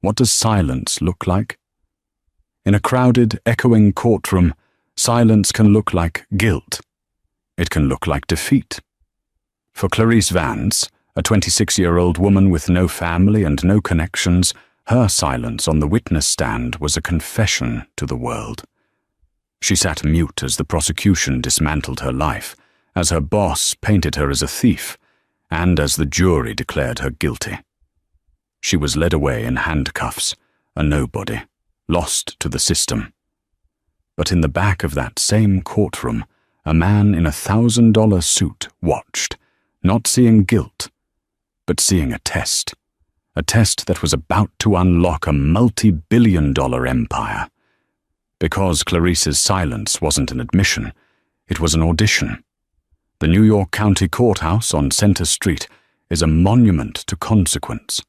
What does silence look like? In a crowded, echoing courtroom, silence can look like guilt. It can look like defeat. For Clarice Vance, a 26-year-old woman with no family and no connections, her silence on the witness stand was a confession to the world. She sat mute as the prosecution dismantled her life, as her boss painted her as a thief, and as the jury declared her guilty. She was led away in handcuffs, a nobody, lost to the system. But in the back of that same courtroom, a man in $1,000 suit watched, not seeing guilt, but seeing a test that was about to unlock a multi-billion-dollar empire. Because Clarice's silence wasn't an admission, it was an audition. The New York County Courthouse on Center Street is a monument to consequence.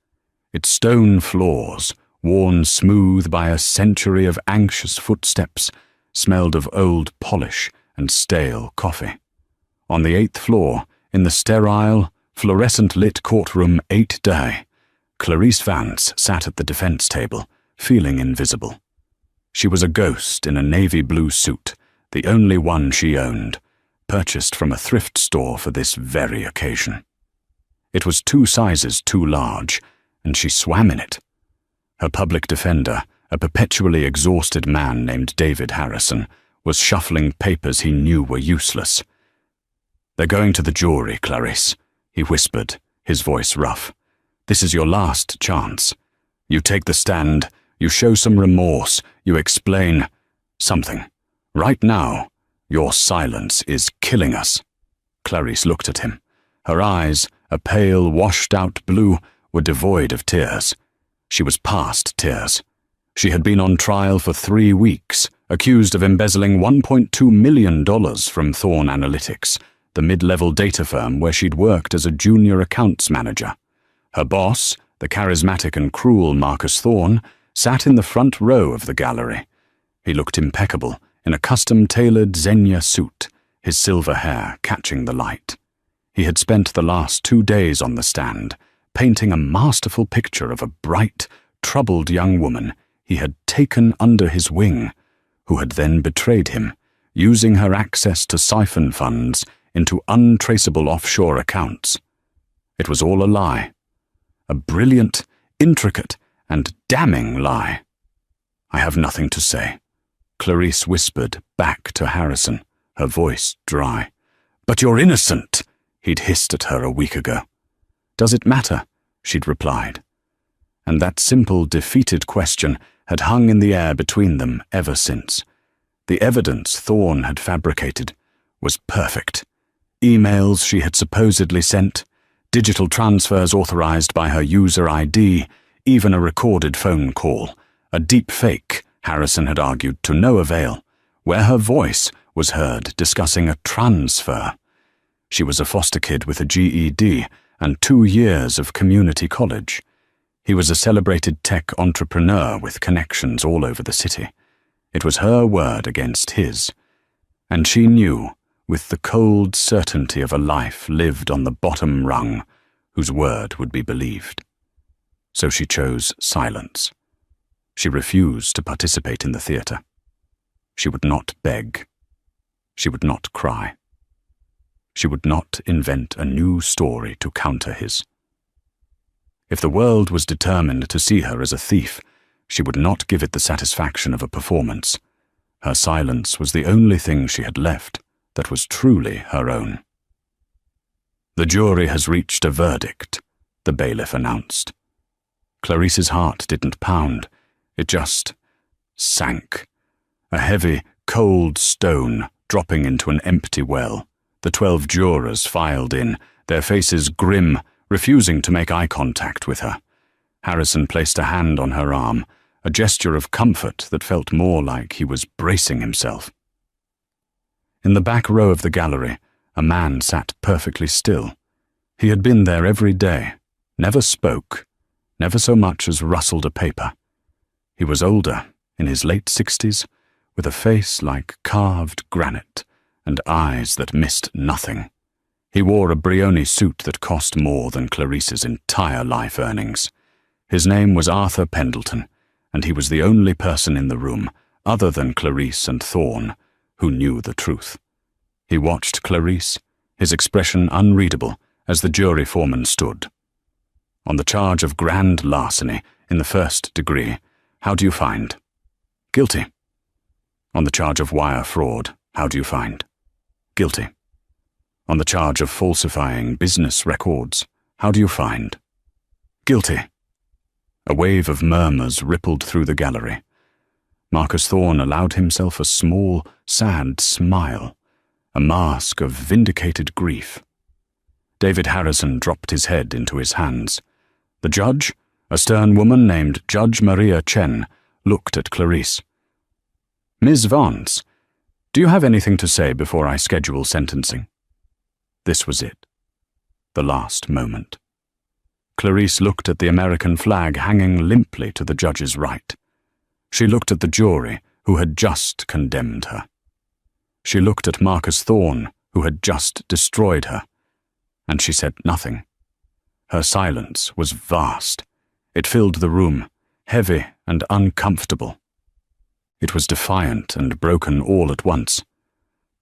Its stone floors, worn smooth by a century of anxious footsteps, smelled of old polish and stale coffee. On the 8th floor, in the sterile, fluorescent-lit courtroom 8-day, Clarice Vance sat at the defense table, feeling invisible. She was a ghost in a navy blue suit, the only one she owned, purchased from a thrift store for this very occasion. It was 2 sizes too large, and she swam in it. Her public defender, a perpetually exhausted man named David Harrison, was shuffling papers he knew were useless. "They're going to the jury, Clarice," he whispered, his voice rough. "This is your last chance. You take the stand, you show some remorse, you explain something. Right now, your silence is killing us." Clarice looked at him. Her eyes, a pale, washed-out blue, were devoid of tears. She was past tears. She had been on trial for 3 weeks, accused of embezzling $1.2 million from Thorne Analytics, the mid-level data firm where she'd worked as a junior accounts manager. Her boss, the charismatic and cruel Marcus Thorne, sat in the front row of the gallery. He looked impeccable, in a custom-tailored Xenia suit, his silver hair catching the light. He had spent the last 2 days on the stand, painting a masterful picture of a bright, troubled young woman he had taken under his wing, who had then betrayed him, using her access to siphon funds into untraceable offshore accounts. It was all a lie. A brilliant, intricate, and damning lie. "I have nothing to say," Clarice whispered back to Harrison, her voice dry. "But you're innocent," he'd hissed at her a week ago. "Does it matter?" she'd replied. And that simple, defeated question had hung in the air between them ever since. The evidence Thorne had fabricated was perfect. Emails she had supposedly sent, digital transfers authorized by her user ID, even a recorded phone call, a deep fake, Harrison had argued, to no avail, where her voice was heard discussing a transfer. She was a foster kid with a GED and 2 years of community college. He was a celebrated tech entrepreneur with connections all over the city. It was her word against his, and she knew, with the cold certainty of a life lived on the bottom rung, whose word would be believed. So she chose silence. She refused to participate in the theater. She would not beg. She would not cry. She would not invent a new story to counter his. If the world was determined to see her as a thief, she would not give it the satisfaction of a performance. Her silence was the only thing she had left that was truly her own. "The jury has reached a verdict," the bailiff announced. Clarice's heart didn't pound, it just sank. A heavy, cold stone dropping into an empty well. The 12 jurors filed in, their faces grim, refusing to make eye contact with her. Harrison placed a hand on her arm, a gesture of comfort that felt more like he was bracing himself. In the back row of the gallery, a man sat perfectly still. He had been there every day, never spoke, never so much as rustled a paper. He was older, in his late 60s, with a face like carved granite and eyes that missed nothing. He wore a Brioni suit that cost more than Clarice's entire life earnings. His name was Arthur Pendleton, and he was the only person in the room, other than Clarice and Thorne, who knew the truth. He watched Clarice, his expression unreadable, as the jury foreman stood. On the charge of grand larceny in the 1st degree, how do you find? Guilty. On the charge of wire fraud, how do you find? Guilty. On the charge of falsifying business records, how do you find? Guilty. A wave of murmurs rippled through the gallery. Marcus Thorne allowed himself a small, sad smile, a mask of vindicated grief. David Harrison dropped his head into his hands. The judge, a stern woman named Judge Maria Chen, looked at Clarice. Ms. Vance, do you have anything to say before I schedule sentencing? This was it. The last moment. Clarice looked at the American flag hanging limply to the judge's right. She looked at the jury, who had just condemned her. She looked at Marcus Thorne, who had just destroyed her. And she said nothing. Her silence was vast. It filled the room, heavy and uncomfortable. It was defiant and broken all at once.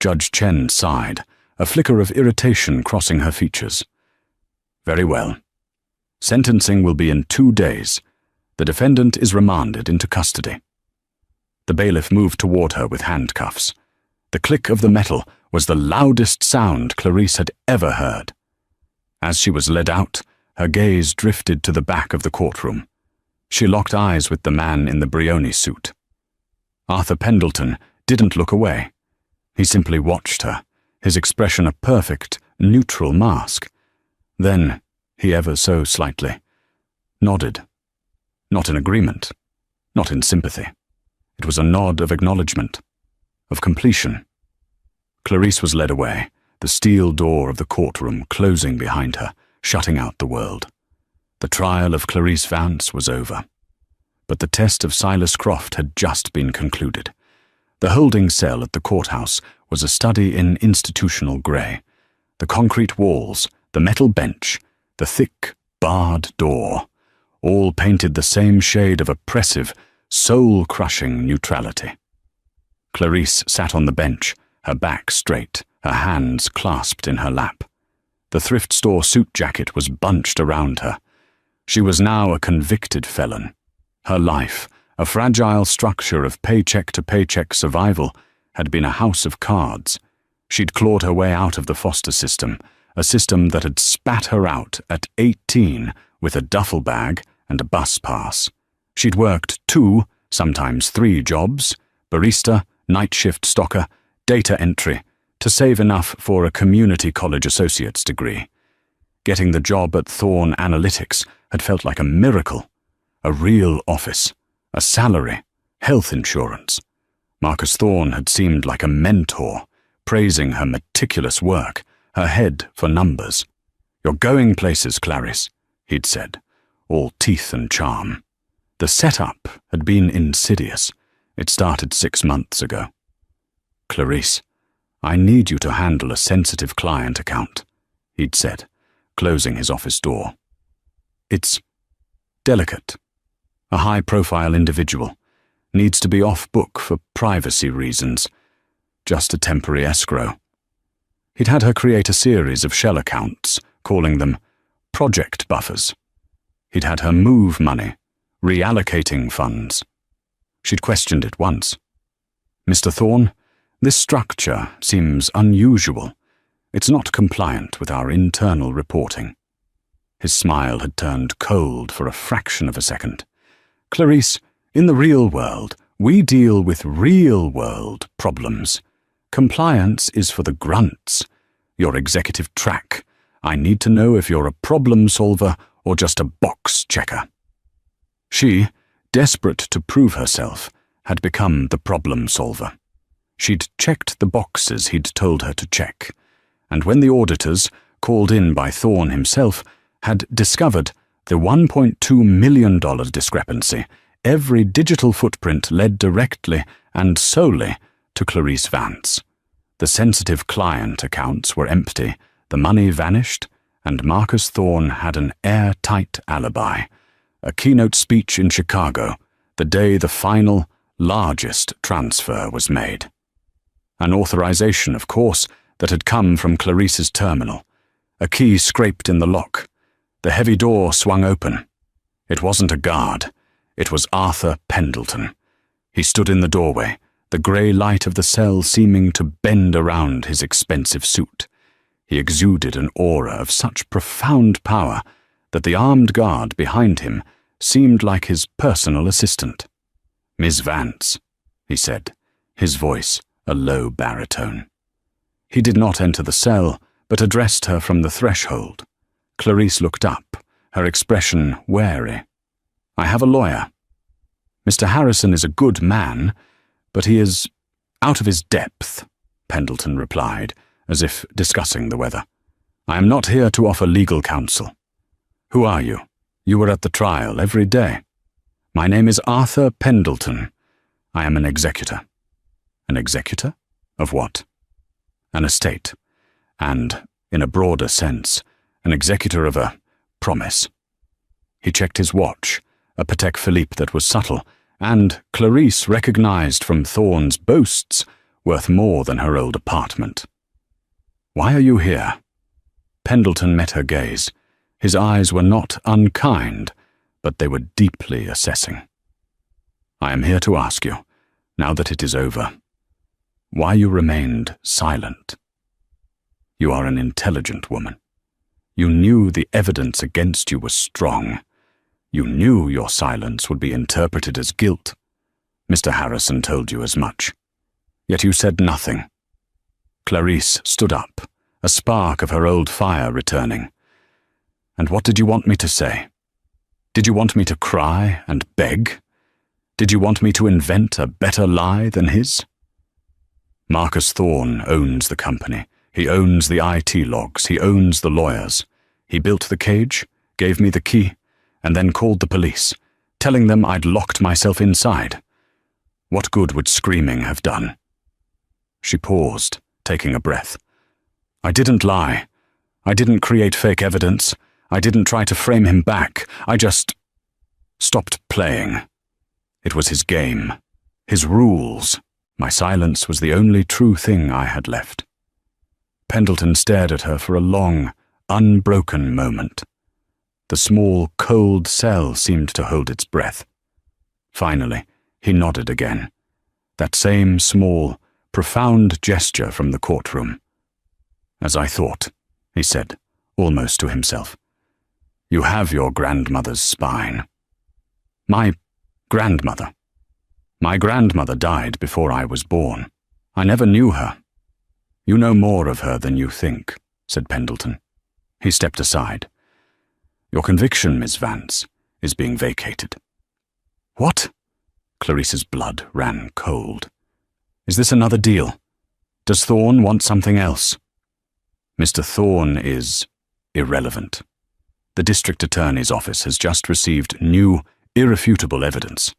Judge Chen sighed, a flicker of irritation crossing her features. Very well. Sentencing will be in 2 days. The defendant is remanded into custody. The bailiff moved toward her with handcuffs. The click of the metal was the loudest sound Clarice had ever heard. As she was led out, her gaze drifted to the back of the courtroom. She locked eyes with the man in the Brioni suit. Arthur Pendleton didn't look away. He simply watched her, his expression a perfect, neutral mask. Then, he ever so slightly nodded. Not in agreement, not in sympathy. It was a nod of acknowledgement, of completion. Clarice was led away, the steel door of the courtroom closing behind her, shutting out the world. The trial of Clarice Vance was over. But the test of Silas Croft had just been concluded. The holding cell at the courthouse was a study in institutional grey. The concrete walls, the metal bench, the thick, barred door, all painted the same shade of oppressive, soul-crushing neutrality. Clarice sat on the bench, her back straight, her hands clasped in her lap. The thrift store suit jacket was bunched around her. She was now a convicted felon. Her life, a fragile structure of paycheck-to-paycheck survival, had been a house of cards. She'd clawed her way out of the foster system, a system that had spat her out at 18 with a duffel bag and a bus pass. She'd worked 2, sometimes 3 jobs, barista, night shift stocker, data entry, to save enough for a community college associate's degree. Getting the job at Thorne Analytics had felt like a miracle. A real office, a salary, health insurance. Marcus Thorne had seemed like a mentor, praising her meticulous work, her head for numbers. You're going places, Clarice, he'd said, all teeth and charm. The setup had been insidious. It started 6 months ago. Clarice, I need you to handle a sensitive client account, he'd said, closing his office door. It's delicate. A high-profile individual needs to be off-book for privacy reasons. Just a temporary escrow. He'd had her create a series of shell accounts, calling them project buffers. He'd had her move money, reallocating funds. She'd questioned it once. Mr. Thorne, this structure seems unusual. It's not compliant with our internal reporting. His smile had turned cold for a fraction of a second. Clarice, in the real world, we deal with real-world problems. Compliance is for the grunts. Your executive track. I need to know if you're a problem solver or just a box checker. She, desperate to prove herself, had become the problem solver. She'd checked the boxes he'd told her to check, and when the auditors, called in by Thorne himself, had discovered the $1.2 million discrepancy, every digital footprint led directly and solely to Clarice Vance. The sensitive client accounts were empty, the money vanished, and Marcus Thorne had an airtight alibi, a keynote speech in Chicago, the day the final, largest transfer was made. An authorization, of course, that had come from Clarice's terminal. A key scraped in the lock. The heavy door swung open. It wasn't a guard. It was Arthur Pendleton. He stood in the doorway, the grey light of the cell seeming to bend around his expensive suit. He exuded an aura of such profound power that the armed guard behind him seemed like his personal assistant. "Miss Vance," he said, his voice a low baritone. He did not enter the cell, but addressed her from the threshold. Clarice looked up, her expression wary. "I have a lawyer. Mr. Harrison is a good man, but he is out of his depth," Pendleton replied, as if discussing the weather. "I am not here to offer legal counsel." "Who are you? You were at the trial every day." "My name is Arthur Pendleton. I am an executor." "An executor? Of what?" "An estate, and, in a broader sense, an executor of a promise." He checked his watch, a Patek Philippe that was subtle, and Clarice recognized from Thorne's boasts worth more than her old apartment. "Why are you here?" Pendleton met her gaze. His eyes were not unkind, but they were deeply assessing. "I am here to ask you, now that it is over, why you remained silent. You are an intelligent woman. You knew the evidence against you was strong. You knew your silence would be interpreted as guilt. Mr. Harrison told you as much. Yet you said nothing." Clarice stood up, a spark of her old fire returning. "And what did you want me to say? Did you want me to cry and beg? Did you want me to invent a better lie than his? Marcus Thorne owns the company. He owns the IT logs. He owns the lawyers. He built the cage, gave me the key, and then called the police, telling them I'd locked myself inside. What good would screaming have done?" She paused, taking a breath. "I didn't lie. I didn't create fake evidence. I didn't try to frame him back. I just stopped playing. It was his game, his rules. My silence was the only true thing I had left." Pendleton stared at her for a long, unbroken moment. The small, cold cell seemed to hold its breath. Finally, he nodded again. That same small, profound gesture from the courtroom. "As I thought," he said, almost to himself. "You have your grandmother's spine." "My grandmother? My grandmother died before I was born. I never knew her." "You know more of her than you think," said Pendleton. He stepped aside. "Your conviction, Miss Vance, is being vacated." "What?" Clarice's blood ran cold. "Is this another deal? Does Thorne want something else?" "Mr. Thorne is irrelevant. The district attorney's office has just received new, irrefutable evidence,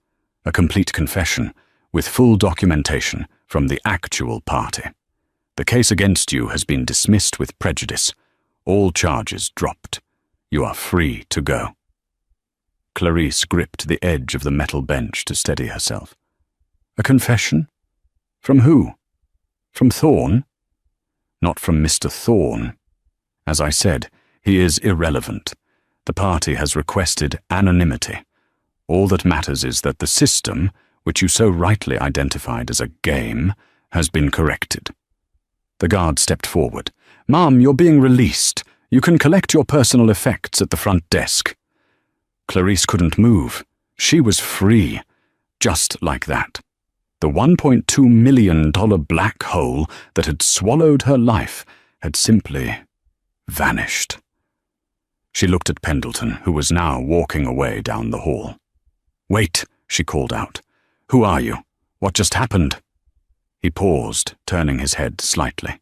a complete confession, with full documentation from the actual party. The case against you has been dismissed with prejudice, all charges dropped. You are free to go." Clarice gripped the edge of the metal bench to steady herself. "A confession? From who? From Thorne?" "Not from Mr. Thorne. As I said, he is irrelevant. The party has requested anonymity. All that matters is that the system, which you so rightly identified as a game, has been corrected." The guard stepped forward. "Ma'am, you're being released. You can collect your personal effects at the front desk." Clarice couldn't move. She was free. Just like that. The $1.2 million black hole that had swallowed her life had simply vanished. She looked at Pendleton, who was now walking away down the hall. "Wait," she called out. "Who are you? What just happened?" He paused, turning his head slightly.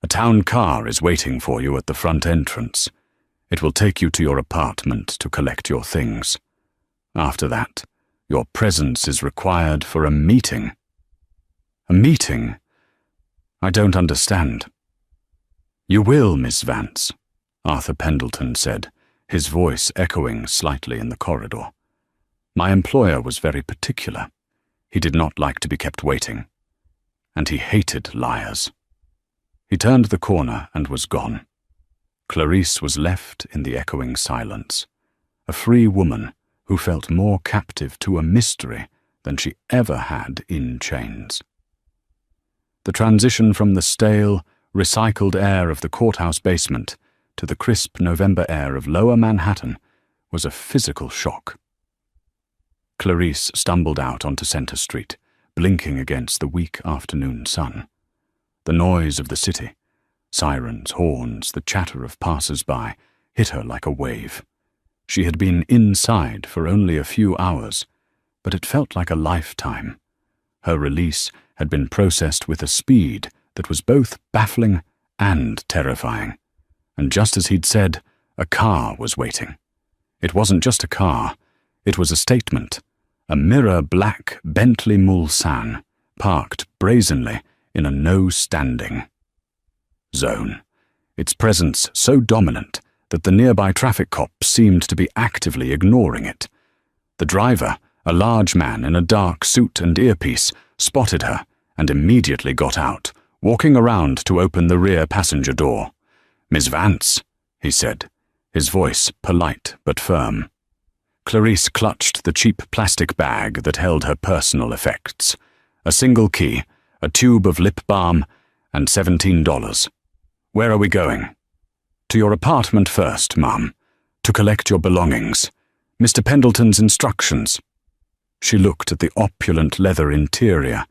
"A town car is waiting for you at the front entrance. It will take you to your apartment to collect your things. After that, your presence is required for a meeting." "A meeting? I don't understand." "You will, Miss Vance," Arthur Pendleton said, his voice echoing slightly in the corridor. My employer was very particular. He did not like to be kept waiting, and he hated liars. He turned the corner and was gone. Clarice was left in the echoing silence, a free woman who felt more captive to a mystery than she ever had in chains. The transition from the stale, recycled air of the courthouse basement to the crisp November air of lower Manhattan was a physical shock. Clarice stumbled out onto Center Street, blinking against the weak afternoon sun. The noise of the city, sirens, horns, the chatter of passers-by, hit her like a wave. She had been inside for only a few hours, but it felt like a lifetime. Her release had been processed with a speed that was both baffling and terrifying. And just as he'd said, a car was waiting. It wasn't just a car, it was a statement. A mirror-black Bentley Mulsanne, parked brazenly in a no-standing zone, its presence so dominant that the nearby traffic cops seemed to be actively ignoring it. The driver, a large man in a dark suit and earpiece, spotted her and immediately got out, walking around to open the rear passenger door. "Miss Vance," he said, his voice polite but firm. Clarice clutched the cheap plastic bag that held her personal effects. A single key, a tube of lip balm, and $17. "Where are we going?" "To your apartment first, Ma'am, to collect your belongings. Mr. Pendleton's instructions." She looked at the opulent leather interior.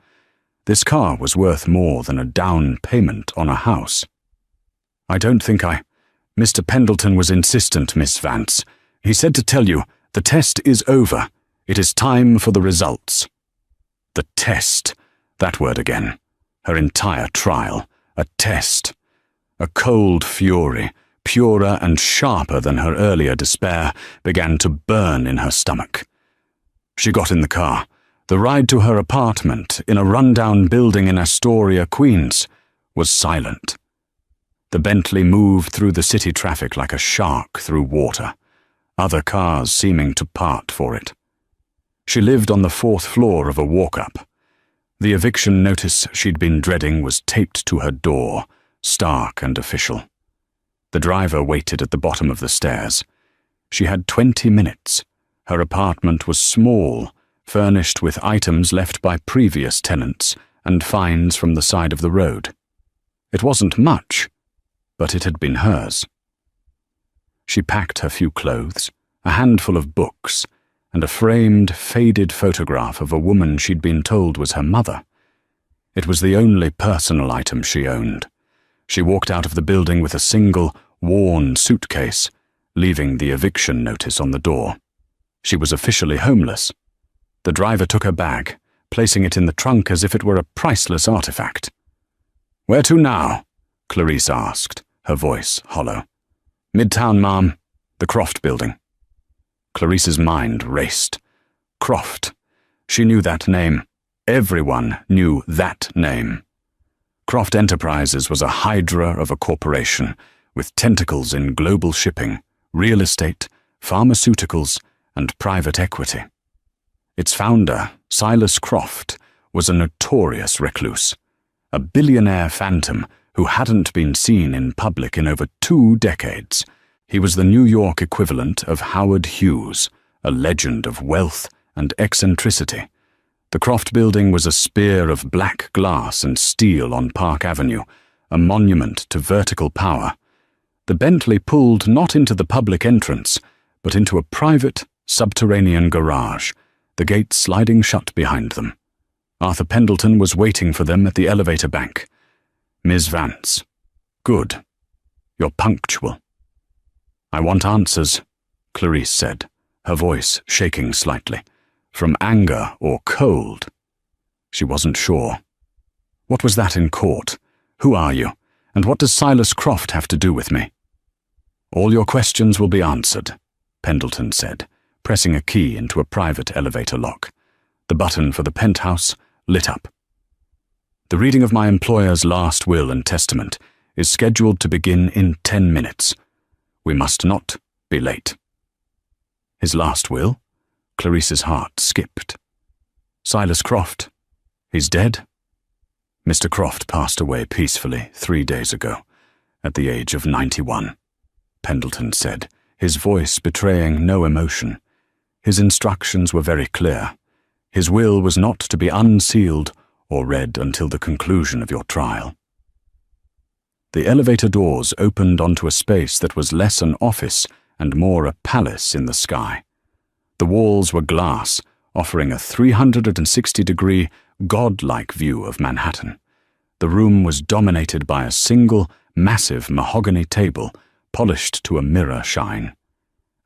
This car was worth more than a down payment on a house. "I don't think Mr. Pendleton was insistent, Miss Vance. He said to tell you, the test is over. It is time for the results." The test. That word again. Her entire trial. A test. A cold fury, purer and sharper than her earlier despair, began to burn in her stomach. She got in the car. The ride to her apartment in a rundown building in Astoria, Queens, was silent. The Bentley moved through the city traffic like a shark through water, other cars seeming to part for it. She lived on the 4th floor of a walk-up. The eviction notice she'd been dreading was taped to her door, stark and official. The driver waited at the bottom of the stairs. She had 20 minutes. Her apartment was small, furnished with items left by previous tenants and finds from the side of the road. It wasn't much, but it had been hers. She packed her few clothes, a handful of books, and a framed, faded photograph of a woman she'd been told was her mother. It was the only personal item she owned. She walked out of the building with a single, worn suitcase, leaving the eviction notice on the door. She was officially homeless. The driver took her bag, placing it in the trunk as if it were a priceless artifact. "Where to now?" Clarice asked, her voice hollow. "Midtown, Ma'am. The Croft Building." Clarice's mind raced. Croft. She knew that name. Everyone knew that name. Croft Enterprises was a hydra of a corporation with tentacles in global shipping, real estate, pharmaceuticals, and private equity. Its founder, Silas Croft, was a notorious recluse, a billionaire phantom who hadn't been seen in public in over 2 decades. He was the New York equivalent of Howard Hughes, a legend of wealth and eccentricity. The Croft Building was a spear of black glass and steel on Park Avenue, a monument to vertical power. The Bentley pulled not into the public entrance, but into a private, subterranean garage, the gates sliding shut behind them. Arthur Pendleton was waiting for them at the elevator bank. "Ms. Vance. Good. You're punctual." "I want answers," Clarice said, her voice shaking slightly. From anger or cold? She wasn't sure. "What was that in court? Who are you? And what does Silas Croft have to do with me?" "All your questions will be answered," Pendleton said, pressing a key into a private elevator lock. The button for the penthouse lit up. "The reading of my employer's last will and testament is scheduled to begin in 10 minutes. We must not be late. His last will? Clarice's heart skipped. Silas Croft, he's dead? Mr. Croft passed away peacefully 3 days ago, at the age of 91, Pendleton said, his voice betraying no emotion. His instructions were very clear. His will was not to be unsealed or read until the conclusion of your trial. The elevator doors opened onto a space that was less an office and more a palace in the sky. The walls were glass, offering a 360-degree, godlike view of Manhattan. The room was dominated by a single, massive mahogany table, polished to a mirror shine.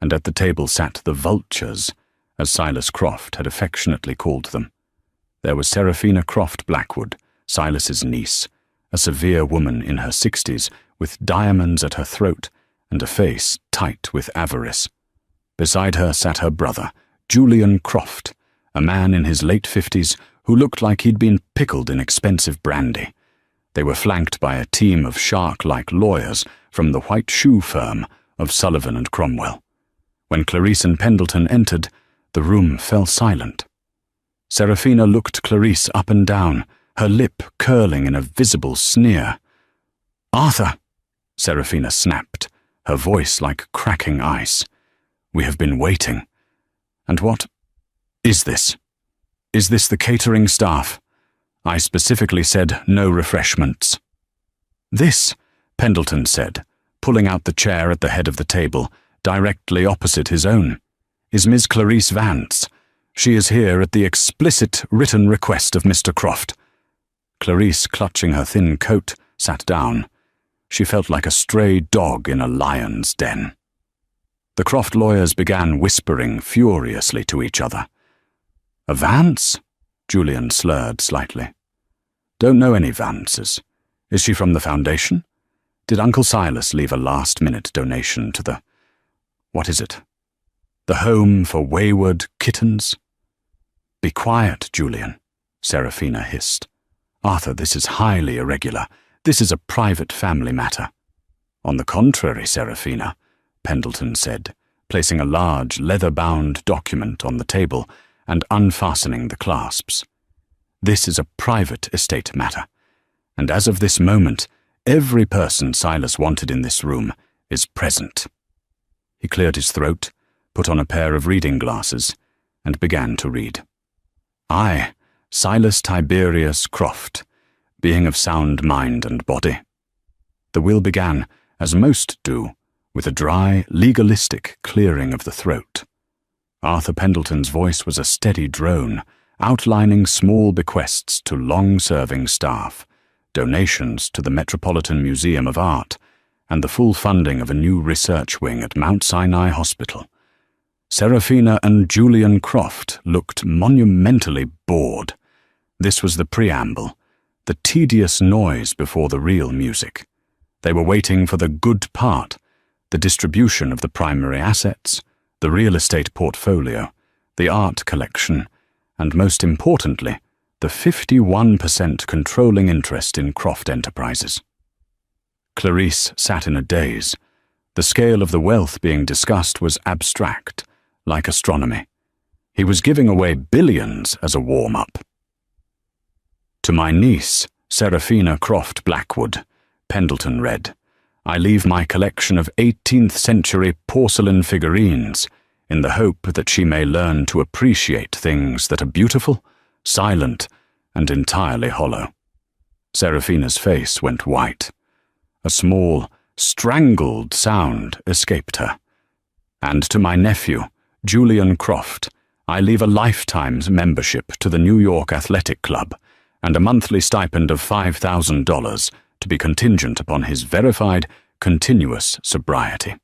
And at the table sat the vultures, as Silas Croft had affectionately called them. There was Seraphina Croft Blackwood, Silas's niece, a severe woman in her 60s, with diamonds at her throat and a face tight with avarice. Beside her sat her brother, Julian Croft, a man in his late 50s who looked like he'd been pickled in expensive brandy. They were flanked by a team of shark-like lawyers from the white shoe firm of Sullivan and Cromwell. When Clarice and Pendleton entered, the room fell silent. Seraphina looked Clarice up and down, her lip curling in a visible sneer. "Arthur," Seraphina snapped, her voice like cracking ice. "We have been waiting. And what is this? Is this the catering staff? I specifically said no refreshments." "This," Pendleton said, pulling out the chair at the head of the table, directly opposite his own, "is Miss Clarice Vance. She is here at the explicit written request of Mr. Croft." Clarice, clutching her thin coat, sat down. She felt like a stray dog in a lion's den. The Croft lawyers began whispering furiously to each other. "A Vance?" Julian slurred slightly. "Don't know any Vances. Is she from the foundation? Did Uncle Silas leave a last-minute donation to the... what is it? The Home for Wayward Kittens?" "Be quiet, Julian," Seraphina hissed. "Arthur, this is highly irregular. This is a private family matter." "On the contrary, Seraphina," Pendleton said, placing a large leather-bound document on the table and unfastening the clasps. "This is a private estate matter, and as of this moment, every person Silas wanted in this room is present." He cleared his throat, put on a pair of reading glasses, and began to read. "I, Silas Tiberius Croft, being of sound mind and body." The will began, as most do, with a dry, legalistic clearing of the throat. Arthur Pendleton's voice was a steady drone, outlining small bequests to long-serving staff, donations to the Metropolitan Museum of Art, and the full funding of a new research wing at Mount Sinai Hospital. Seraphina and Julian Croft looked monumentally bored. This was the preamble, the tedious noise before the real music. They were waiting for the good part, the distribution of the primary assets, the real estate portfolio, the art collection, and most importantly, the 51% controlling interest in Croft Enterprises. Clarice sat in a daze. The scale of the wealth being discussed was abstract, like astronomy. He was giving away billions as a warm-up. "To my niece, Seraphina Croft Blackwood," Pendleton read, "I leave my collection of 18th century porcelain figurines in the hope that she may learn to appreciate things that are beautiful, silent, and entirely hollow." Seraphina's face went white. A small, strangled sound escaped her. "And to my nephew, Julian Croft, I leave a lifetime's membership to the New York Athletic Club and a monthly stipend of $5,000 to be contingent upon his verified, continuous sobriety.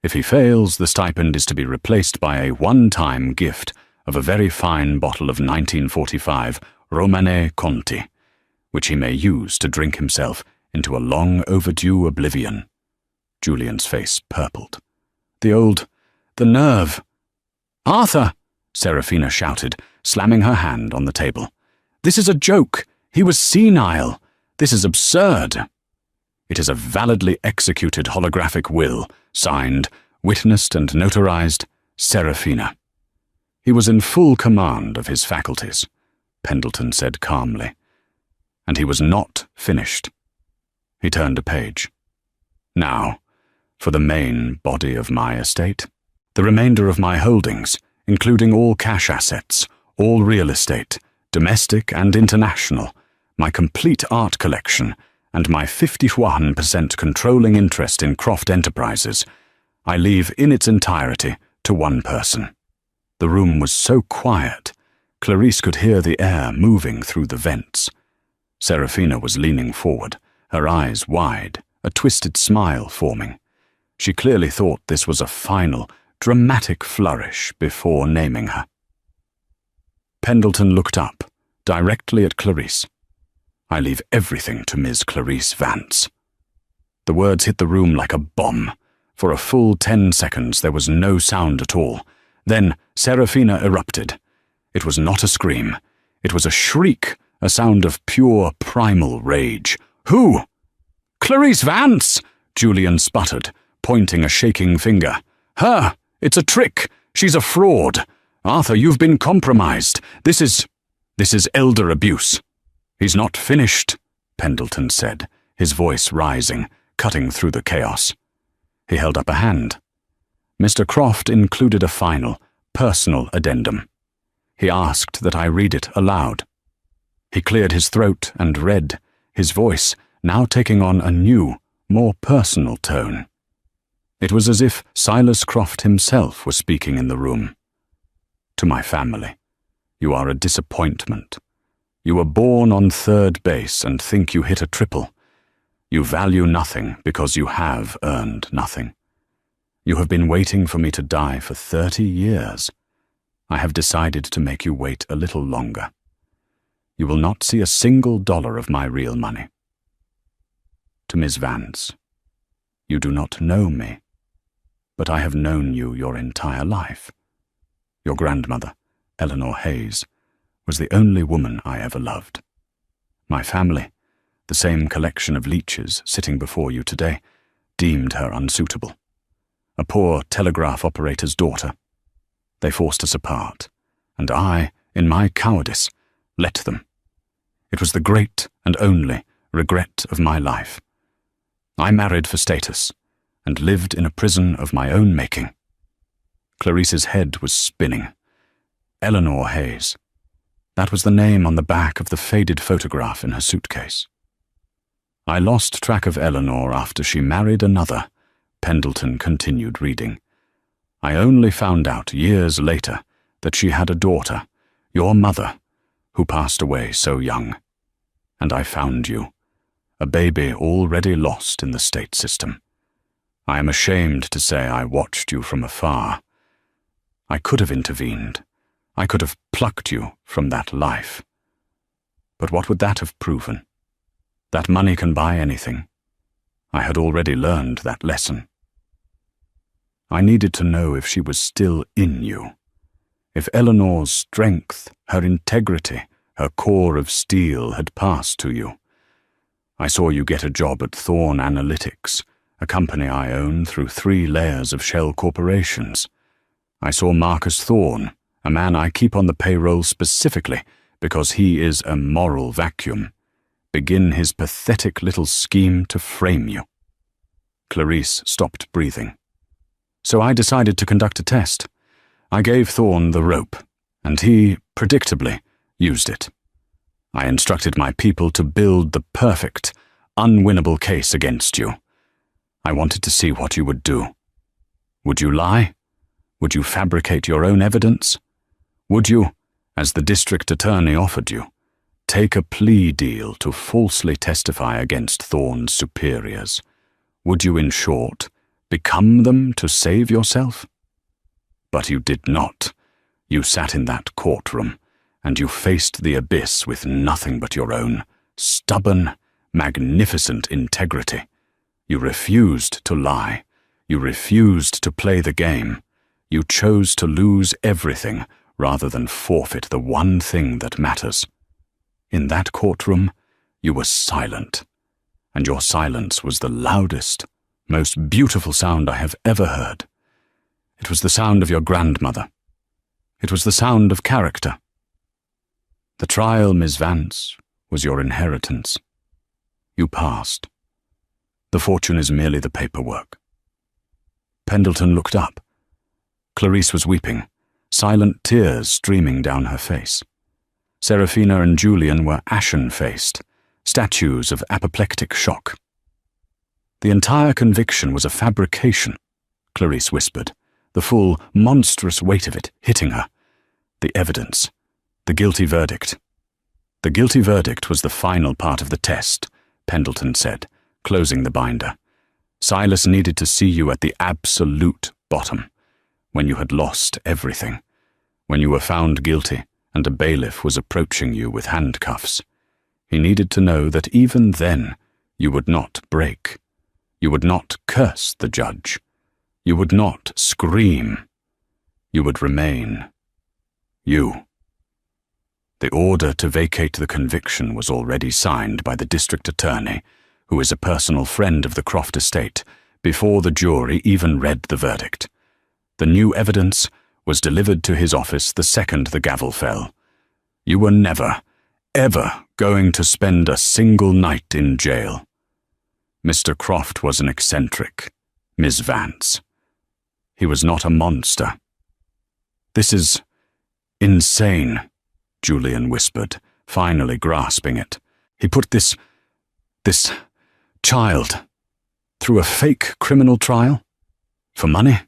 If he fails, the stipend is to be replaced by a one-time gift of a very fine bottle of 1945 Romanée Conti, which he may use to drink himself into a long-overdue oblivion." Julian's face purpled. The nerve. "Arthur!" Seraphina shouted, slamming her hand on the table. "This is a joke. He was senile. This is absurd." "It is a validly executed holographic will, signed witnessed and notarized Serafina. He was in full command of his faculties, Pendleton said calmly, and he was not finished. He turned a page. Now, for the main body of my estate. The remainder of my holdings, including all cash assets, all real estate, domestic and international, my complete art collection, and my 51% controlling interest in Croft Enterprises, I leave in its entirety to one person. The room was so quiet, Clarice could hear the air moving through the vents. Serafina was leaning forward, her eyes wide, a twisted smile forming. She clearly thought this was a final, dramatic flourish before naming her. Pendleton looked up, directly at Clarice. I leave everything to Ms. Clarice Vance. The words hit the room like a bomb. For a full 10 seconds there was no sound at all. Then Serafina erupted. It was not a scream. It was a shriek, a sound of pure primal rage. Who? Clarice Vance! Julian sputtered, pointing a shaking finger. Her! It's a trick! She's a fraud! Arthur, you've been compromised. This is elder abuse. He's not finished, Pendleton said, his voice rising, cutting through the chaos. He held up a hand. Mr. Croft included a final, personal addendum. He asked that I read it aloud. He cleared his throat and read, his voice now taking on a new, more personal tone. It was as if Silas Croft himself was speaking in the room. To my family, you are a disappointment. You were born on third base and think you hit a triple. You value nothing because you have earned nothing. You have been waiting for me to die for 30 years. I have decided to make you wait a little longer. You will not see a single dollar of my real money. To Miss Vance, you do not know me, but I have known you your entire life. Your grandmother, Eleanor Hayes, was the only woman I ever loved. My family, the same collection of leeches sitting before you today, deemed her unsuitable. A poor telegraph operator's daughter. They forced us apart, and I, in my cowardice, let them. It was the great and only regret of my life. I married for status, and lived in a prison of my own making. Clarice's head was spinning. Eleanor Hayes. That was the name on the back of the faded photograph in her suitcase. I lost track of Eleanor after she married another, Pendleton continued reading. I only found out years later that she had a daughter, your mother, who passed away so young. And I found you, a baby already lost in the state system. I am ashamed to say I watched you from afar. I could have intervened. I could have plucked you from that life. But what would that have proven? That money can buy anything. I had already learned that lesson. I needed to know if she was still in you. If Eleanor's strength, her integrity, her core of steel had passed to you. I saw you get a job at Thorne Analytics, a company I own through 3 layers of shell corporations. I saw Marcus Thorne, a man I keep on the payroll specifically because he is a moral vacuum, begin his pathetic little scheme to frame you. Clarice stopped breathing. So I decided to conduct a test. I gave Thorne the rope, and he, predictably, used it. I instructed my people to build the perfect, unwinnable case against you. I wanted to see what you would do. Would you lie? Would you fabricate your own evidence? Would you, as the district attorney offered you, take a plea deal to falsely testify against Thorne's superiors? Would you, in short, become them to save yourself? But you did not. You sat in that courtroom, and you faced the abyss with nothing but your own stubborn, magnificent integrity. You refused to lie. You refused to play the game. You chose to lose everything rather than forfeit the one thing that matters. In that courtroom, you were silent, and your silence was the loudest, most beautiful sound I have ever heard. It was the sound of your grandmother. It was the sound of character. The trial, Miss Vance, was your inheritance. You passed. The fortune is merely the paperwork." Pendleton looked up. Clarice was weeping, silent tears streaming down her face. Serafina and Julian were ashen-faced, statues of apoplectic shock. "The entire conviction was a fabrication," Clarice whispered, the full, monstrous weight of it hitting her. "The evidence. The guilty verdict." "The guilty verdict was the final part of the test," Pendleton said, closing the binder. "Silas needed to see you at the absolute bottom, when you had lost everything, when you were found guilty and a bailiff was approaching you with handcuffs. He needed to know that even then you would not break. You would not curse the judge. You would not scream. You would remain you." The order to vacate the conviction was already signed by the district attorney, who is a personal friend of the Croft estate, before the jury even read the verdict. The new evidence was delivered to his office the second the gavel fell. You were never, ever going to spend a single night in jail. Mr. Croft was an eccentric, Miss Vance. He was not a monster. "This is insane," Julian whispered, finally grasping it. "He put this child through a fake criminal trial? For money?"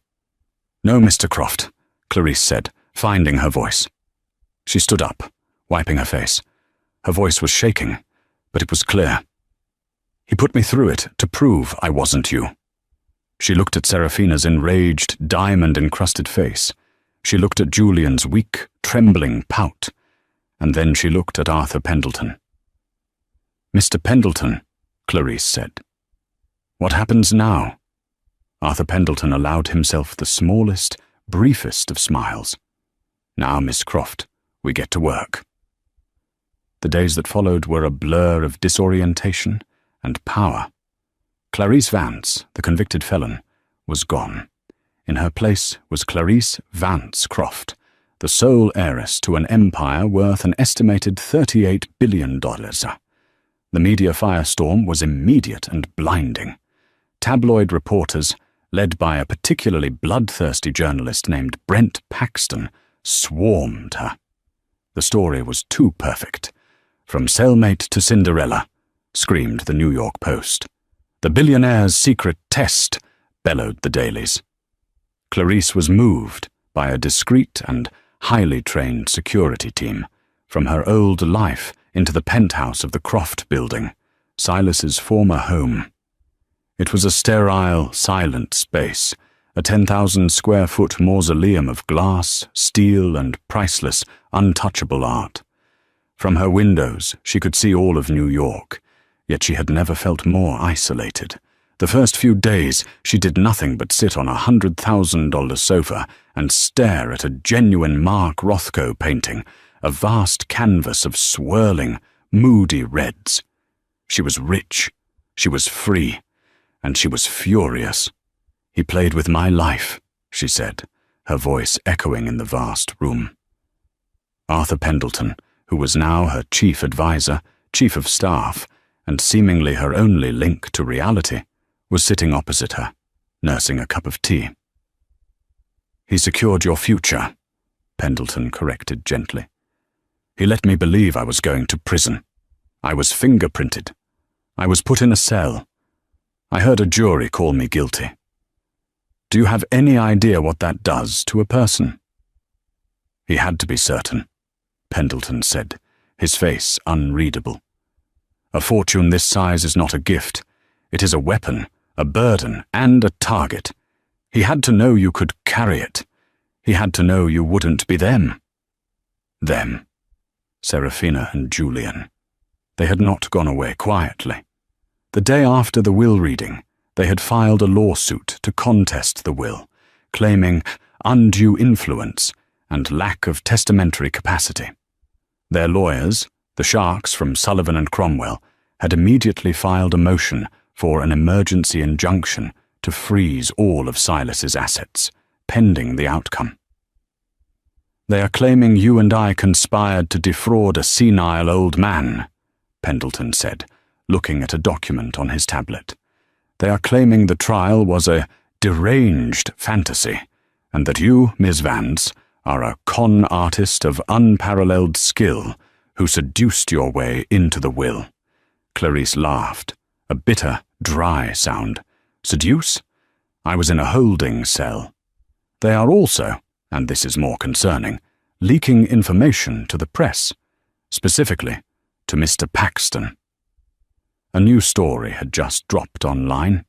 "No, Mr. Croft," Clarice said, finding her voice. She stood up, wiping her face. Her voice was shaking, but it was clear. "He put me through it to prove I wasn't you." She looked at Serafina's enraged, diamond-encrusted face. She looked at Julian's weak, trembling pout. And then she looked at Arthur Pendleton. "Mr. Pendleton," Clarice said. "What happens now?" Arthur Pendleton allowed himself the smallest, briefest of smiles. "Now, Miss Croft, we get to work." The days that followed were a blur of disorientation and power. Clarice Vance, the convicted felon, was gone. In her place was Clarice Vance Croft, the sole heiress to an empire worth an estimated $38 billion. The media firestorm was immediate and blinding. Tabloid reporters, led by a particularly bloodthirsty journalist named Brent Paxton, swarmed her. The story was too perfect. "From cellmate to Cinderella," screamed the New York Post. "The billionaire's secret test," bellowed the dailies. Clarice was moved by a discreet and highly trained security team from her old life into the penthouse of the Croft building, Silas's former home. It was a sterile, silent space, a 10,000-square-foot mausoleum of glass, steel, and priceless, untouchable art. From her windows, she could see all of New York, yet she had never felt more isolated. The first few days, she did nothing but sit on a $100,000 sofa and stare at a genuine Mark Rothko painting, a vast canvas of swirling, moody reds. She was rich, she was free, and she was furious. "He played with my life," she said, her voice echoing in the vast room. Arthur Pendleton, who was now her chief advisor, chief of staff, and seemingly her only link to reality, was sitting opposite her, nursing a cup of tea. "He secured your future," Pendleton corrected gently. "He let me believe I was going to prison. I was fingerprinted. I was put in a cell. I heard a jury call me guilty. Do you have any idea what that does to a person?" "He had to be certain," Pendleton said, his face unreadable. "A fortune this size is not a gift. It is a weapon, a burden, and a target. He had to know you could carry it. He had to know you wouldn't be them." Them. Serafina and Julian. They had not gone away quietly. The day after the will reading, they had filed a lawsuit to contest the will, claiming undue influence and lack of testamentary capacity. Their lawyers, the Sharks from Sullivan and Cromwell, had immediately filed a motion for an emergency injunction to freeze all of Silas's assets, pending the outcome. "They are claiming you and I conspired to defraud a senile old man," Pendleton said, looking at a document on his tablet. "They are claiming the trial was a deranged fantasy, and that you, Miss Vance, are a con artist of unparalleled skill who seduced your way into the will." Clarice laughed, a bitter, dry sound. "Seduce? I was in a holding cell. They are also, and this is more concerning, leaking information to the press, specifically to Mr. Paxton." A new story had just dropped online.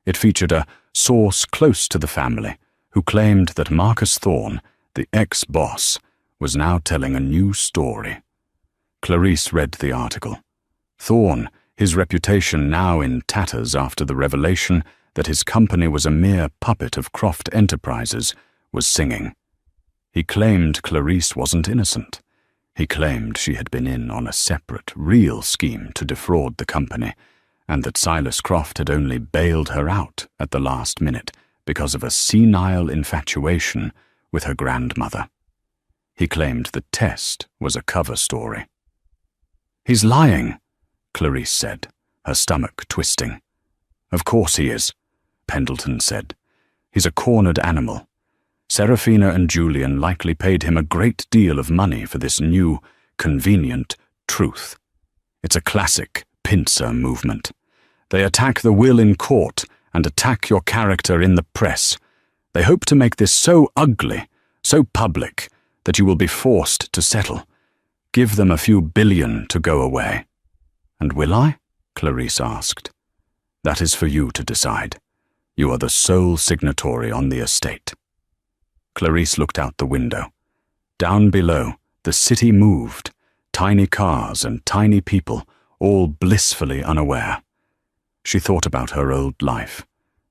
It featured a source close to the family who claimed that Marcus Thorne, the ex-boss, was now telling a new story. Clarice read the article. Thorne, his reputation now in tatters after the revelation that his company was a mere puppet of Croft Enterprises, was singing. He claimed Clarice wasn't innocent. He claimed she had been in on a separate, real scheme to defraud the company, and that Silas Croft had only bailed her out at the last minute because of a senile infatuation with her grandmother. He claimed the test was a cover story. "He's lying," Clarice said, her stomach twisting. "Of course he is," Pendleton said. "He's a cornered animal. Serafina and Julian likely paid him a great deal of money for this new, convenient truth. It's a classic pincer movement. They attack the will in court and attack your character in the press. They hope to make this so ugly, so public, that you will be forced to settle. Give them a few billion to go away." "And will I?" Clarice asked. "That is for you to decide. You are the sole signatory on the estate." Clarice looked out the window. Down below, the city moved, tiny cars and tiny people, all blissfully unaware. She thought about her old life,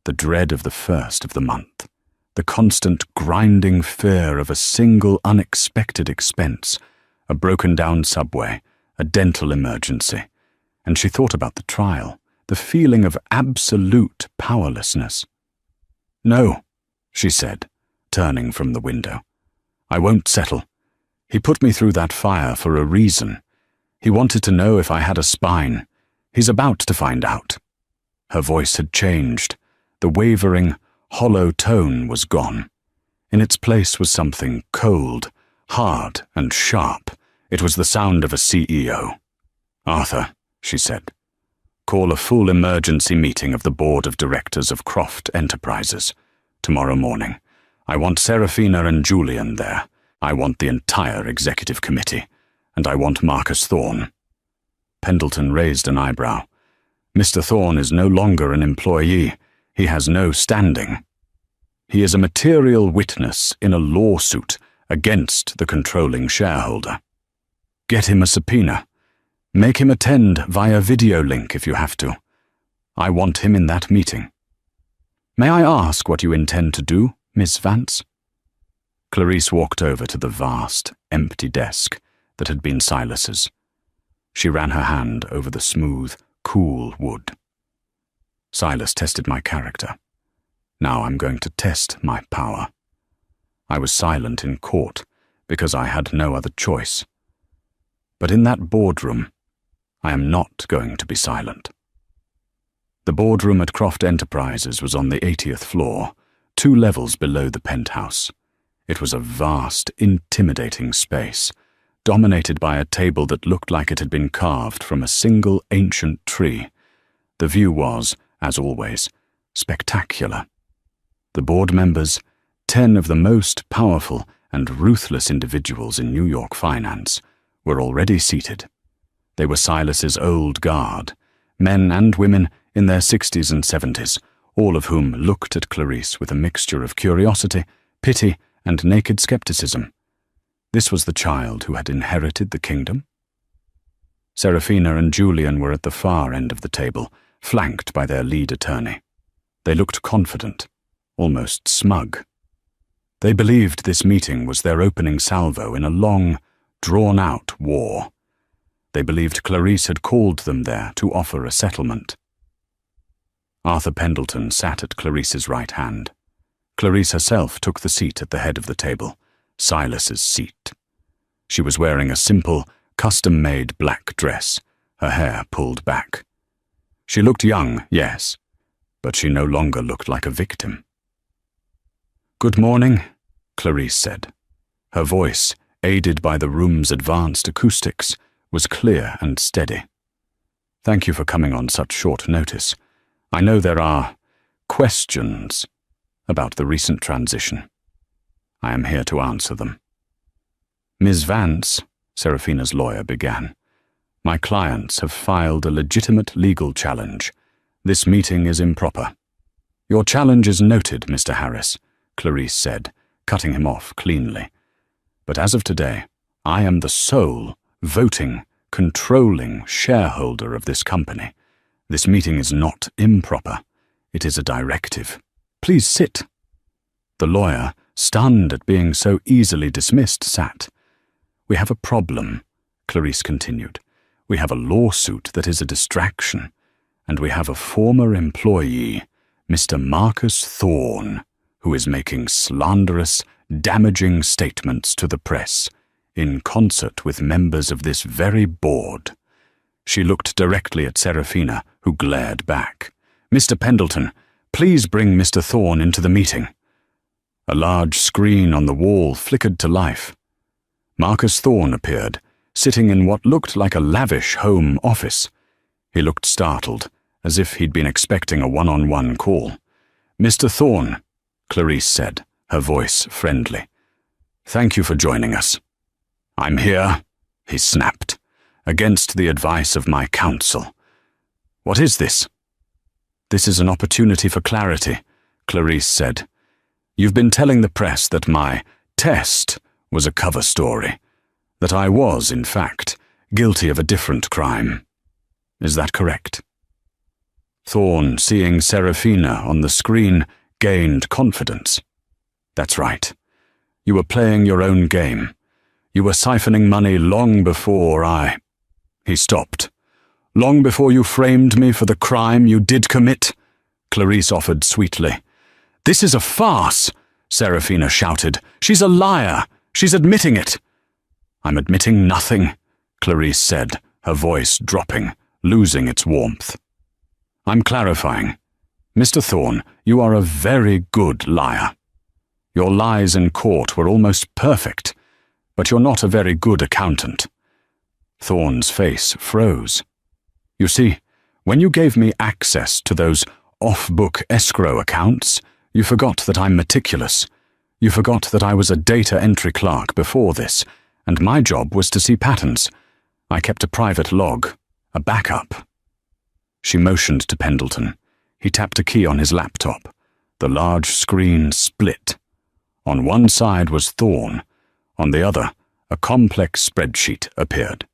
the dread of the first of the month, the constant grinding fear of a single unexpected expense, a broken-down subway, a dental emergency, and she thought about the trial, the feeling of absolute powerlessness. "No," she said, turning from the window. "I won't settle. He put me through that fire for a reason. He wanted to know if I had a spine. He's about to find out." Her voice had changed. The wavering, hollow tone was gone. In its place was something cold, hard, and sharp. It was the sound of a CEO. "Arthur," she said, "call a full emergency meeting of the board of directors of Croft Enterprises tomorrow morning. I want Serafina and Julian there. I want the entire executive committee. And I want Marcus Thorne." Pendleton raised an eyebrow. "Mr. Thorne is no longer an employee. He has no standing. He is a material witness in a lawsuit against the controlling shareholder. Get him a subpoena. Make him attend via video link if you have to. I want him in that meeting. May I ask what you intend to do, Miss Vance?" Clarice walked over to the vast, empty desk that had been Silas's. She ran her hand over the smooth, cool wood. "Silas tested my character. Now I'm going to test my power. I was silent in court because I had no other choice. But in that boardroom, I am not going to be silent." The boardroom at Croft Enterprises was on the 80th floor, 2 levels below the penthouse. It was a vast, intimidating space, dominated by a table that looked like it had been carved from a single ancient tree. The view was, as always, spectacular. The board members, 10 of the most powerful and ruthless individuals in New York finance, were already seated. They were Silas's old guard, men and women in their 60s and 70s, all of whom looked at Clarice with a mixture of curiosity, pity, and naked skepticism. This was the child who had inherited the kingdom? Serafina and Julian were at the far end of the table, flanked by their lead attorney. They looked confident, almost smug. They believed this meeting was their opening salvo in a long, drawn-out war. They believed Clarice had called them there to offer a settlement. Arthur Pendleton sat at Clarice's right hand. Clarice herself took the seat at the head of the table, Silas's seat. She was wearing a simple, custom-made black dress, her hair pulled back. She looked young, yes, but she no longer looked like a victim. "Good morning," Clarice said. Her voice, aided by the room's advanced acoustics, was clear and steady. "Thank you for coming on such short notice. I know there are questions about the recent transition. I am here to answer them." "Ms. Vance," Serafina's lawyer began, "my clients have filed a legitimate legal challenge. This meeting is improper." "Your challenge is noted, Mr. Heiress," Clarice said, cutting him off cleanly. "But as of today, I am the sole, voting, controlling shareholder of this company. This meeting is not improper. It is a directive. Please sit." The lawyer, stunned at being so easily dismissed, sat. "We have a problem," Clarice continued. "We have a lawsuit that is a distraction, and we have a former employee, Mr. Marcus Thorne, who is making slanderous, damaging statements to the press, in concert with members of this very board." She looked directly at Serafina, who glared back. "Mr. Pendleton, please bring Mr. Thorne into the meeting." A large screen on the wall flickered to life. Marcus Thorne appeared, sitting in what looked like a lavish home office. He looked startled, as if he'd been expecting a one-on-one call. "Mr. Thorne," Clarice said, her voice friendly. "Thank you for joining us." "I'm here," he snapped, "against the advice of my counsel." "What is this?" "This is an opportunity for clarity," Clarice said. "You've been telling the press that my test was a cover story, that I was, in fact, guilty of a different crime. Is that correct?" Thorne, seeing Serafina on the screen, gained confidence. "That's right. You were playing your own game. You were siphoning money long before I—" He stopped. "Long before you framed me for the crime you did commit?" Clarice offered sweetly. "This is a farce," Serafina shouted. "She's a liar. She's admitting it." "I'm admitting nothing," Clarice said, her voice dropping, losing its warmth. "I'm clarifying. Mr. Thorne, you are a very good liar. Your lies in court were almost perfect, but you're not a very good accountant." Thorne's face froze. "You see, when you gave me access to those off-book escrow accounts, you forgot that I'm meticulous. You forgot that I was a data entry clerk before this, and my job was to see patterns. I kept a private log, a backup." She motioned to Pendleton. He tapped a key on his laptop. The large screen split. On one side was Thorne. On the other, a complex spreadsheet appeared.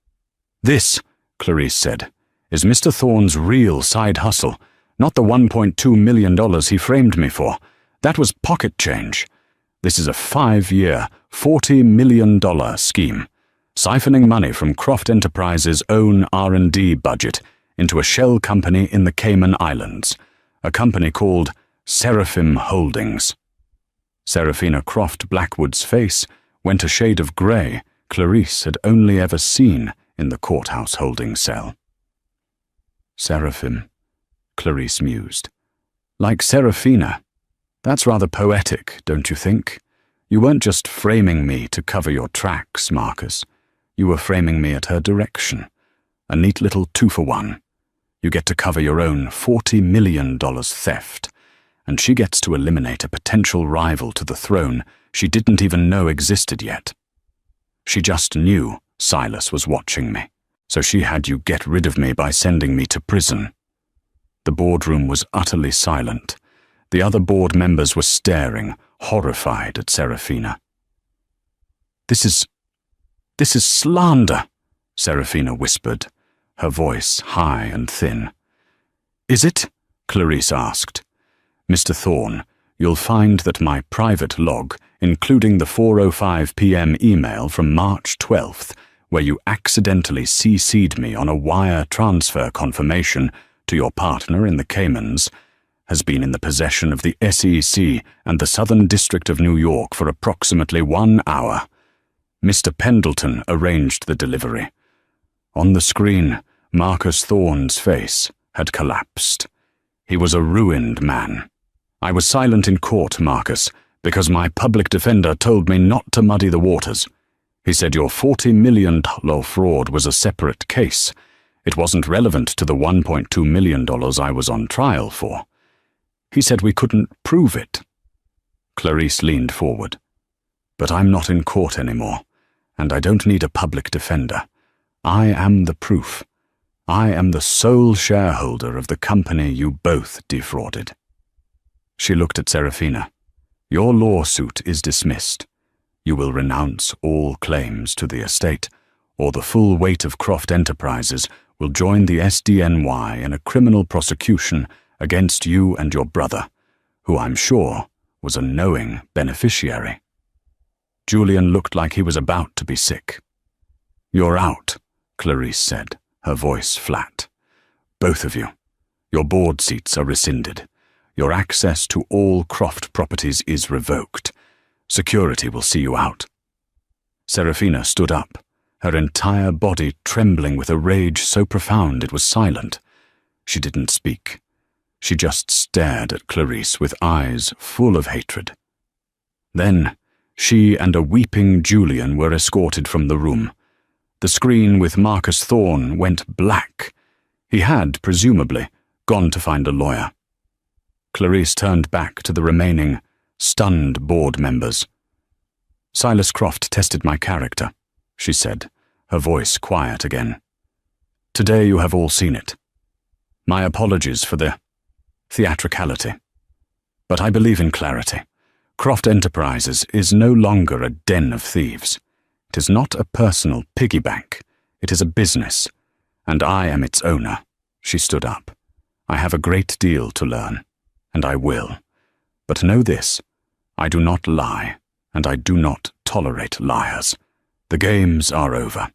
"This," Clarice said, "is Mr. Thorne's real side hustle, not the $1.2 million he framed me for. That was pocket change. This is a 5-year, $40 million scheme, siphoning money from Croft Enterprises' own R&D budget into a shell company in the Cayman Islands, a company called Seraphim Holdings." Serafina Croft Blackwood's face went a shade of grey Clarice had only ever seen in the courthouse holding cell. "Seraphim," Clarice mused. "Like Serafina. That's rather poetic, don't you think? You weren't just framing me to cover your tracks, Marcus. You were framing me at her direction. A neat little 2-for-1. You get to cover your own $40 million theft, and she gets to eliminate a potential rival to the throne she didn't even know existed yet. She just knew Silas was watching me, so she had you get rid of me by sending me to prison." The boardroom was utterly silent. The other board members were staring, horrified at Serafina. This is slander," Serafina whispered, her voice high and thin. "Is it?" Clarice asked. "Mr. Thorne, you'll find that my private log, including the 4:05 p.m. email from March 12th, where you accidentally CC'd me on a wire transfer confirmation to your partner in the Caymans, has been in the possession of the SEC and the Southern District of New York for approximately 1 hour. Mr. Pendleton arranged the delivery. On the screen, Marcus Thorne's face had collapsed. He was a ruined man. I was silent in court, Marcus, because my public defender told me not to muddy the waters. He said your $40 million fraud was a separate case. It wasn't relevant to the $1.2 million I was on trial for. He said we couldn't prove it. Clarice leaned forward. But I'm not in court anymore, and I don't need a public defender. I am the proof. I am the sole shareholder of the company you both defrauded. She looked at Serafina. Your lawsuit is dismissed. You will renounce all claims to the estate, or the full weight of Croft Enterprises will join the SDNY in a criminal prosecution against you and your brother, who I'm sure was a knowing beneficiary. Julian looked like he was about to be sick. You're out, Clarice said, her voice flat. Both of you. Your board seats are rescinded. Your access to all Croft properties is revoked. Security will see you out. Serafina stood up, her entire body trembling with a rage so profound it was silent. She didn't speak. She just stared at Clarice with eyes full of hatred. Then, she and a weeping Julian were escorted from the room. The screen with Marcus Thorne went black. He had, presumably, gone to find a lawyer. Clarice turned back to the remaining, stunned board members. Silas Croft tested my character, she said, her voice quiet again. Today you have all seen it. My apologies for the theatricality. But I believe in clarity. Croft Enterprises is no longer a den of thieves. It is not a personal piggy bank. It is a business, and I am its owner. She stood up. I have a great deal to learn, and I will. But know this, I do not lie, and I do not tolerate liars. The games are over.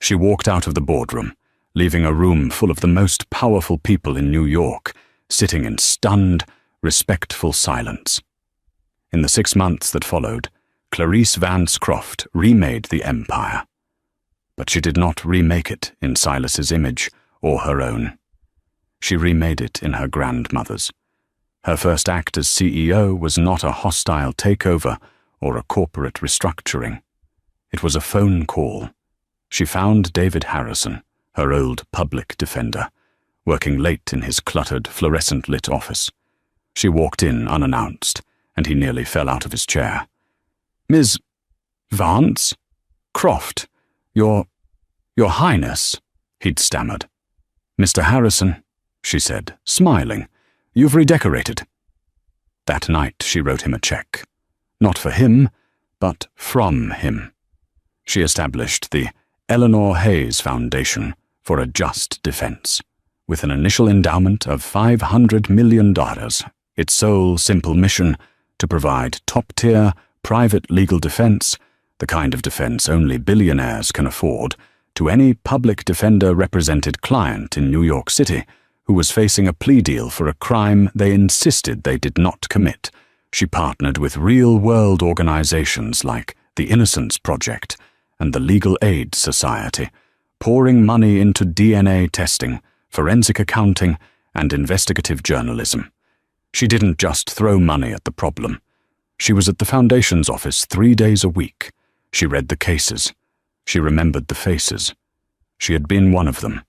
She walked out of the boardroom, leaving a room full of the most powerful people in New York, sitting in stunned, respectful silence. In the 6 months that followed, Clarice Vance Croft remade the empire. But she did not remake it in Silas's image or her own. She remade it in her grandmother's. Her first act as CEO was not a hostile takeover or a corporate restructuring. It was a phone call. She found David Harrison, her old public defender, working late in his cluttered, fluorescent-lit office. She walked in unannounced, and he nearly fell out of his chair. Ms. Vance? Croft? Your Highness, he'd stammered. Mr. Harrison, she said, smiling, you've redecorated. That night she wrote him a check. Not for him, but from him. She established the Eleanor Hayes Foundation for a Just Defense, with an initial endowment of $500 million, its sole simple mission to provide top-tier, private legal defense, the kind of defense only billionaires can afford, to any public defender-represented client in New York City who was facing a plea deal for a crime they insisted they did not commit. She partnered with real-world organizations like the Innocence Project and the Legal Aid Society, pouring money into DNA testing, forensic accounting, and investigative journalism. She didn't just throw money at the problem. She was at the Foundation's office 3 days a week. She read the cases. She remembered the faces. She had been one of them.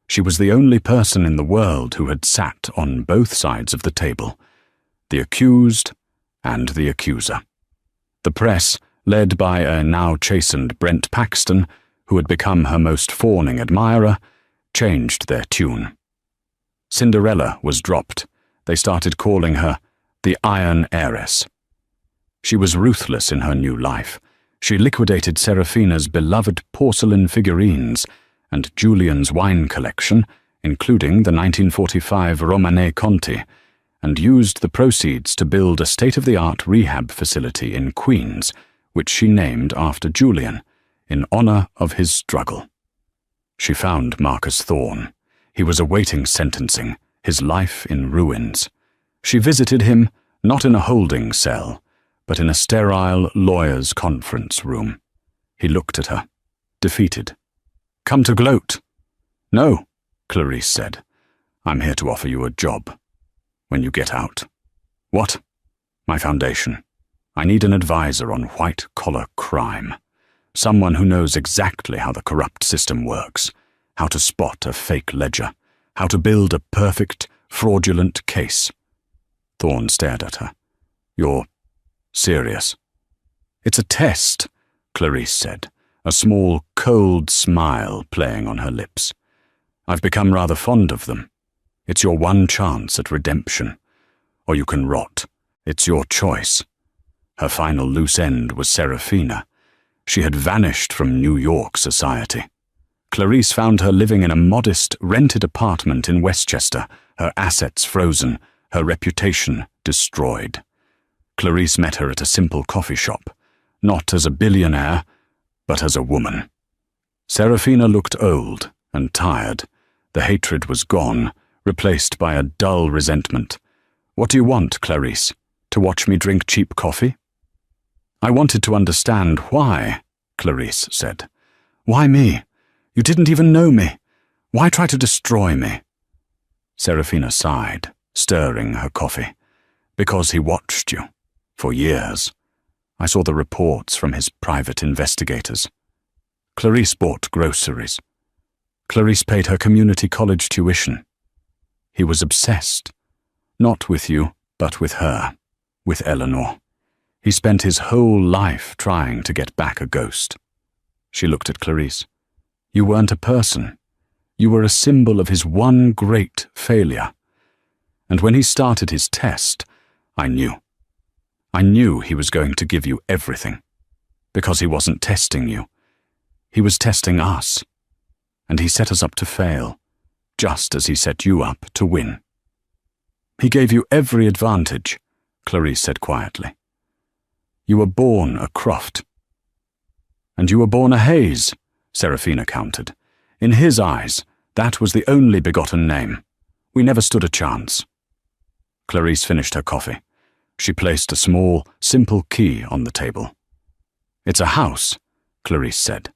She was the only person in the world who had sat on both sides of the table, the accused and the accuser. The press, led by a now chastened Brent Paxton, who had become her most fawning admirer, changed their tune. Cinderella was dropped. They started calling her the Iron Heiress. She was ruthless in her new life. She liquidated Serafina's beloved porcelain figurines and Julian's wine collection, including the 1945 Romanée Conti, and used the proceeds to build a state-of-the-art rehab facility in Queens, which she named after Julian, in honor of his struggle. She found Marcus Thorne. He was awaiting sentencing, his life in ruins. She visited him not in a holding cell, but in a sterile lawyer's conference room. He looked at her, defeated. "Come to gloat." "No," Clarice said. "I'm here to offer you a job. When you get out." "What?" "My foundation. I need an advisor on white-collar crime. Someone who knows exactly how the corrupt system works, how to spot a fake ledger, how to build a perfect, fraudulent case." Thorne stared at her. "You're serious?" "It's a test," Clarice said, a small, cold smile playing on her lips. "I've become rather fond of them. It's your one chance at redemption. Or you can rot. It's your choice." Her final loose end was Serafina. She had vanished from New York society. Clarice found her living in a modest, rented apartment in Westchester, her assets frozen, her reputation destroyed. Clarice met her at a simple coffee shop, not as a billionaire, but as a woman. Serafina looked old and tired. The hatred was gone, replaced by a dull resentment. "What do you want, Clarice? To watch me drink cheap coffee?" "I wanted to understand why," Clarice said. "Why me? You didn't even know me. Why try to destroy me?" Serafina sighed, stirring her coffee. "Because he watched you. For years. I saw the reports from his private investigators. Clarice bought groceries. Clarice paid her community college tuition. He was obsessed. Not with you, but with her. With Eleanor. He spent his whole life trying to get back a ghost." She looked at Clarice. "You weren't a person. You were a symbol of his one great failure. And when he started his test, I knew. I knew he was going to give you everything. Because he wasn't testing you. He was testing us. And he set us up to fail, just as he set you up to win." "He gave you every advantage," Clarice said quietly. "You were born a Croft." "And you were born a Hayes," Serafina countered. "In his eyes, that was the only begotten name. We never stood a chance." Clarice finished her coffee. She placed a small, simple key on the table. "It's a house," Clarice said.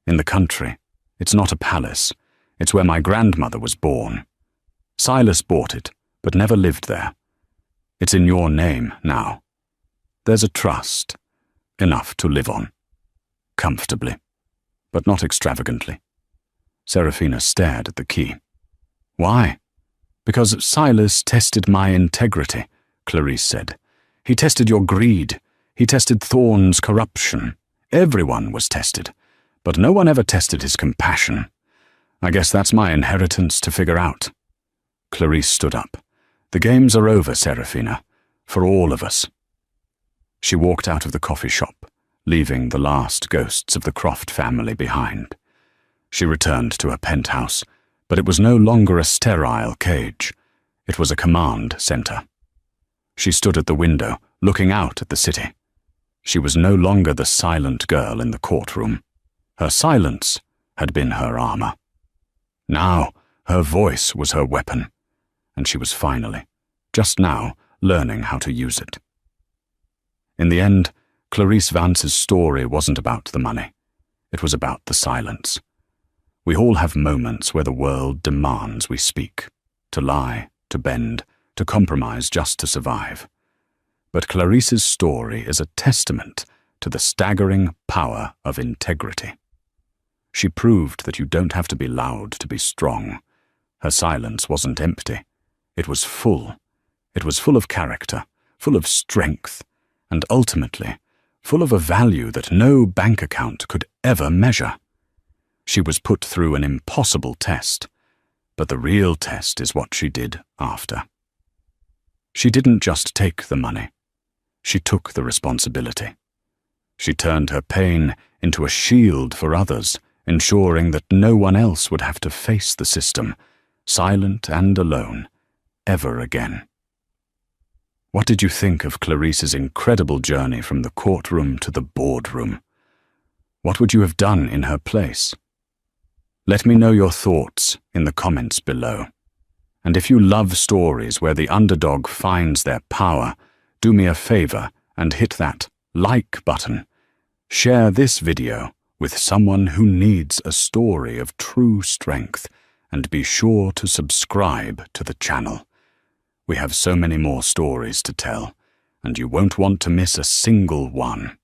"In the country. It's not a palace. It's where my grandmother was born. Silas bought it, but never lived there. It's in your name now. There's a trust, enough to live on. Comfortably, but not extravagantly." Serafina stared at the key. "Why?" "Because Silas tested my integrity," Clarice said. "He tested your greed. He tested Thorne's corruption. Everyone was tested, but no one ever tested his compassion. I guess that's my inheritance to figure out." Clarice stood up. "The games are over, Serafina, for all of us." She walked out of the coffee shop, leaving the last ghosts of the Croft family behind. She returned to her penthouse, but it was no longer a sterile cage. It was a command center. She stood at the window, looking out at the city. She was no longer the silent girl in the courtroom. Her silence had been her armor. Now, her voice was her weapon, and she was finally, just now, learning how to use it. In the end, Clarice Vance's story wasn't about the money. It was about the silence. We all have moments where the world demands we speak, to lie, to bend, to compromise just to survive. But Clarice's story is a testament to the staggering power of integrity. She proved that you don't have to be loud to be strong. Her silence wasn't empty. It was full. It was full of character, full of strength, and ultimately, full of a value that no bank account could ever measure. She was put through an impossible test, but the real test is what she did after. She didn't just take the money. She took the responsibility. She turned her pain into a shield for others, ensuring that no one else would have to face the system, silent and alone, ever again. What did you think of Clarice's incredible journey from the courtroom to the boardroom? What would you have done in her place? Let me know your thoughts in the comments below. And if you love stories where the underdog finds their power, do me a favor and hit that like button. Share this video with someone who needs a story of true strength, and be sure to subscribe to the channel. We have so many more stories to tell, and you won't want to miss a single one.